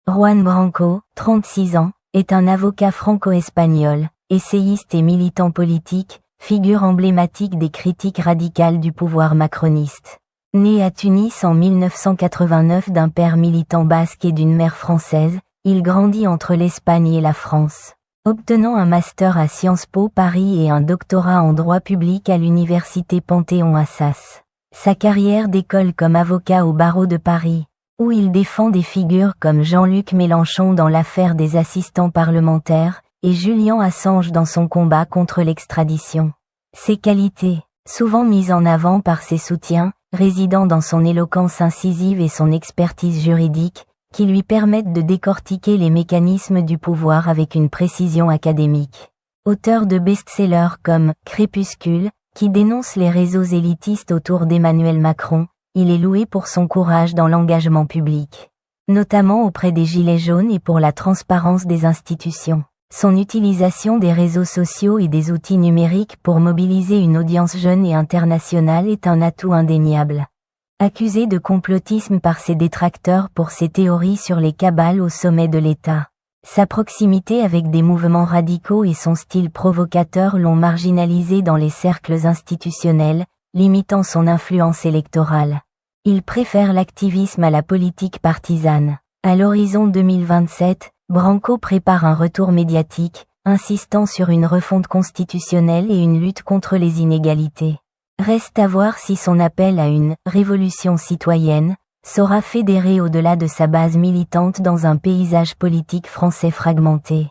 Juan Branco, 36 ans, est un avocat franco-espagnol, essayiste et militant politique, figure emblématique des critiques radicales du pouvoir macroniste. Né à Tunis en 1989 d'un père militant basque et d'une mère française, il grandit entre l'Espagne et la France. Obtenant un master à Sciences Po Paris et un doctorat en droit public à l'université Panthéon-Assas. Sa carrière décolle comme avocat au barreau de Paris, où il défend des figures comme Jean-Luc Mélenchon dans l'affaire des assistants parlementaires, et Julian Assange dans son combat contre l'extradition. Ses qualités, souvent mises en avant par ses soutiens, résidant dans son éloquence incisive et son expertise juridique, qui lui permettent de décortiquer les mécanismes du pouvoir avec une précision académique. Auteur de best-sellers comme « Crépuscule », qui dénonce les réseaux élitistes autour d'Emmanuel Macron, il est loué pour son courage dans l'engagement public, notamment auprès des Gilets jaunes et pour la transparence des institutions. Son utilisation des réseaux sociaux et des outils numériques pour mobiliser une audience jeune et internationale est un atout indéniable. Accusé de complotisme par ses détracteurs pour ses théories sur les cabales au sommet de l'État, sa proximité avec des mouvements radicaux et son style provocateur l'ont marginalisé dans les cercles institutionnels, limitant son influence électorale. Il préfère l'activisme à la politique partisane. À l'horizon 2027, Branco prépare un retour médiatique, insistant sur une refonte constitutionnelle et une lutte contre les inégalités. Reste à voir si son appel à une « révolution citoyenne » saura fédérer au-delà de sa base militante dans un paysage politique français fragmenté.